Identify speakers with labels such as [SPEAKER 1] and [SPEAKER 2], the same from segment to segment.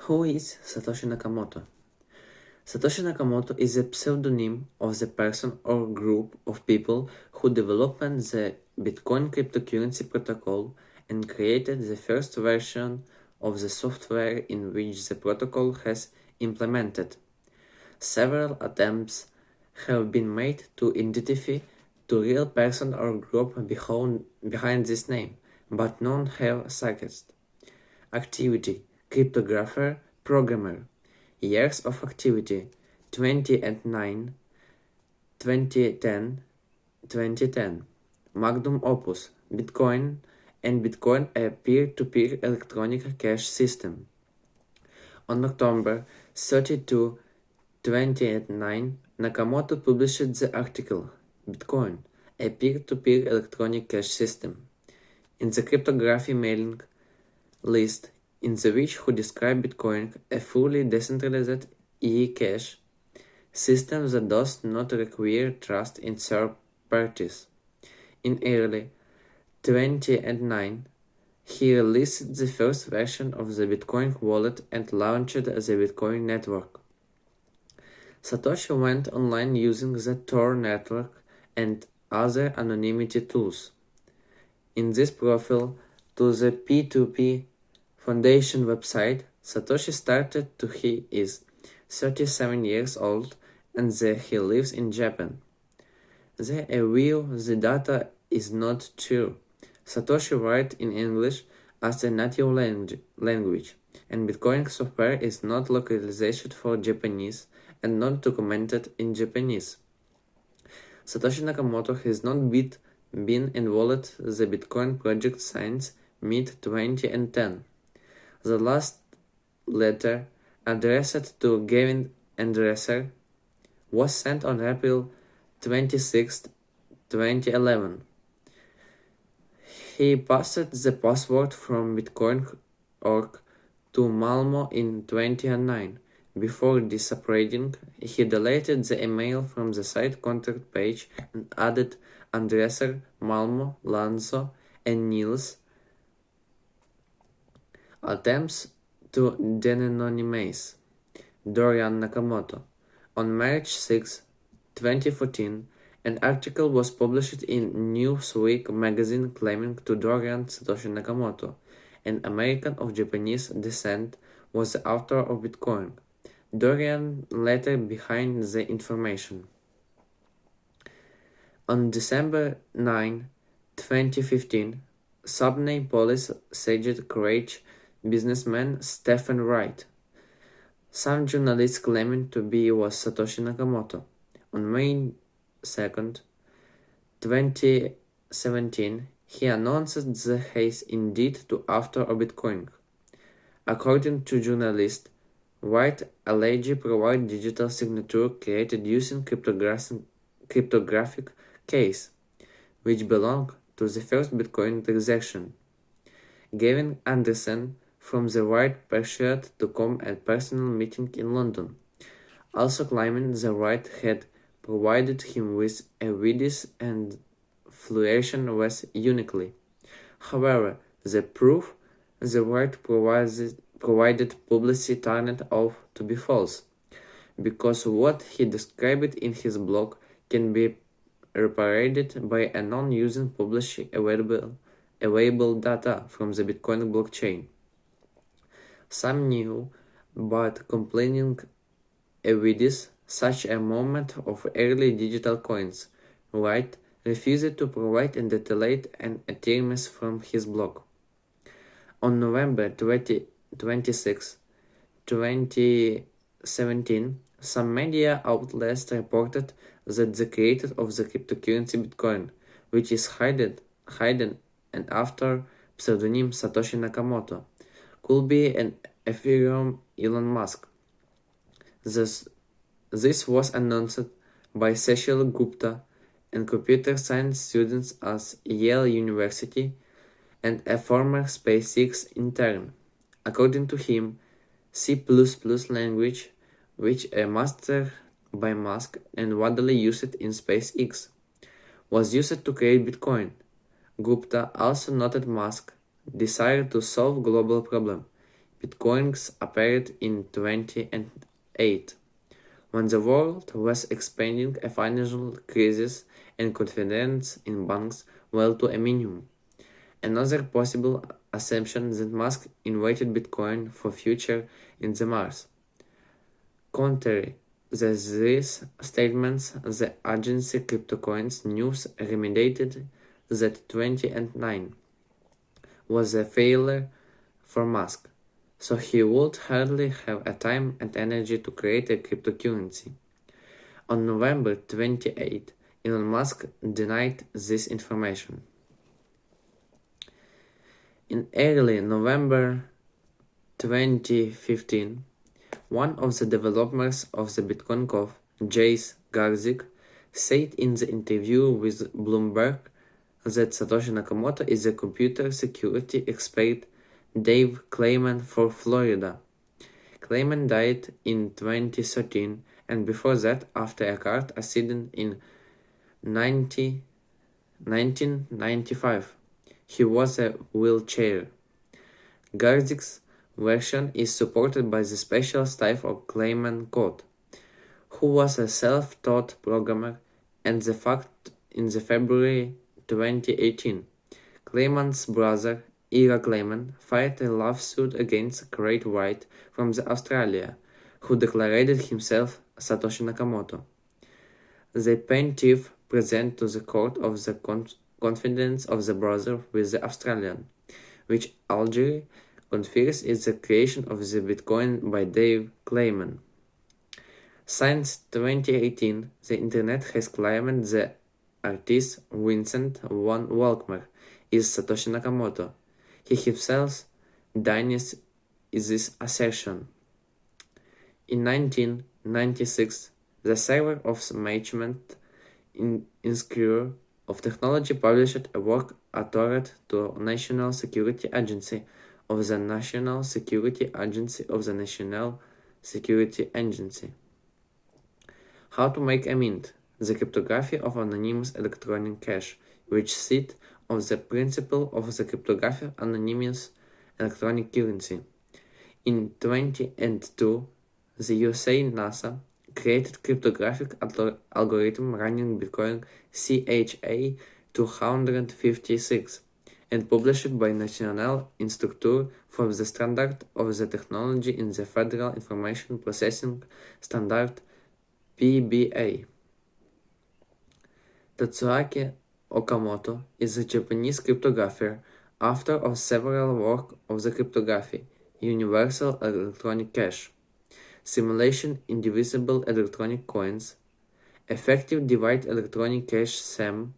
[SPEAKER 1] Who is Satoshi Nakamoto? Satoshi Nakamoto is a pseudonym of the person or group of people who developed the Bitcoin cryptocurrency protocol and created the first version of the software in which the protocol has implemented. Several attempts have been made to identify the real person or group behind this name, but none have succeeded. Activity: cryptographer, programmer. Years of activity: 2009, 2010, 2010. Magnum opus: Bitcoin and Bitcoin, a peer-to-peer electronic cash system. On October 32, 2009, Nakamoto published the article Bitcoin, a peer-to-peer electronic cash system in the cryptography mailing list, in the which who describe Bitcoin, a fully decentralized e-cash system that does not require trust in third parties. In early 2009, he released the first version of the Bitcoin wallet and launched the Bitcoin network. Satoshi went online using the Tor network and other anonymity tools. In this profile to the P2P Foundation website, Satoshi started to he is 37 years old and that he lives in Japan. The data is not true. Satoshi writes in English as a native language, and Bitcoin software is not localized for Japanese and not documented in Japanese. Satoshi Nakamoto has not been involved in the Bitcoin project since mid-2010. The last letter, addressed to Gavin Andresser, was sent on April 26, 2011. He passed the password from Bitcoin.org to Malmo in 2009. Before disappearing, he deleted the email from the site contact page and added Andresser, Malmo, Lanzo, and Niels. Attempts to de-anonymize Dorian Nakamoto. On March 6, 2014, an article was published in Newsweek magazine claiming to Dorian Satoshi Nakamoto, an American of Japanese descent, was the author of Bitcoin. Dorian later behind the information. On December 9, 2015, subname police seized Courage businessman Stephen Wright. Some journalists claiming to be was Satoshi Nakamoto. On May 2nd, 2017, he announced that he is indeed the author of Bitcoin. According to journalists, Wright allegedly provided digital signature created using cryptographic keys, which belong to the first Bitcoin transaction. Gavin Anderson from the Wright pursued to come at personal meeting in London, also claiming the Wright had provided him with evidence and fluorescence was uniquely. However, the proof the Wright provided publicly turned out to be false, because what he described in his blog can be replicated by a non-using publicly available data from the Bitcoin blockchain. Some new but complaining evidence, such a moment of early digital coins, Wright refused to provide a detailed and estimates from his blog. On November 26, 2017, some media outlets reported that the creator of the cryptocurrency Bitcoin, which is hidden and after pseudonym Satoshi Nakamoto, could be an Ethereum Elon Musk. This was announced by Cecil Gupta, a computer science student at Yale University and a former SpaceX intern. According to him, C++ language, which a mastered by Musk and widely used in SpaceX, was used to create Bitcoin. Gupta also noted Musk's desire to solve global problem, Bitcoins appeared in 2008, when the world was experiencing a financial crisis and confidence in banks fell to a minimum. Another possible assumption that Musk invited Bitcoin for future in the Mars. Contrary to these statements, the agency CryptoCoins News remediated that 2009 was a failure for Musk, so he would hardly have a time and energy to create a cryptocurrency. On November 28, Elon Musk denied this information. In early November 2015, one of the developers of the Bitcoin Core, Jace Garzik, said in the interview with Bloomberg that Satoshi Nakamoto is a computer security expert Dave Kleiman for Florida. Kleiman died in 2013, and before that, after a car accident in 1995. He was a wheelchair. Garzik's version is supported by the special staff of Kleiman Code, who was a self-taught programmer, and the fact in the February 2018, Kleiman's brother, Ira Kleiman, filed a lawsuit against Craig Wright from Australia, who declared himself Satoshi Nakamoto. The plaintiff presented to the court of the confidence of the brother with the Australian, which allegedly confers is the creation of the Bitcoin by Dave Kleiman. Since 2018, the internet has claimed the artist Vincent van Walkmer is Satoshi Nakamoto. He himself denies this assertion. In 1996, the Server of Management Institute of Technology published a work authored to National Security Agency of the National Security Agency of the National Security Agency. How to make a mint, the cryptography of anonymous electronic cash, which sits on the principle of the cryptography of anonymous electronic currency. In 2002, the USA NASA created cryptographic algorithm running Bitcoin CHA-256 and published by National Institute for the Standard of the Technology in the Federal Information Processing Standard PBA. Tatsuaki Okamoto is a Japanese cryptographer, author of several works of the cryptography, Universal Electronic Cash, Simulation Indivisible Electronic Coins, Effective Divide Electronic Cash SEM.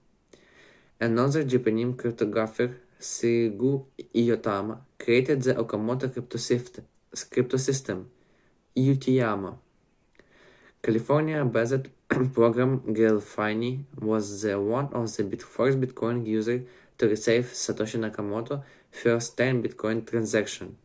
[SPEAKER 1] Another Japanese cryptographer, Shigu Iyotama, created the Okamoto cryptosystem, Utiyama. California-based program Gelfini was one of the first Bitcoin users to receive Satoshi Nakamoto's first 10 Bitcoin transaction.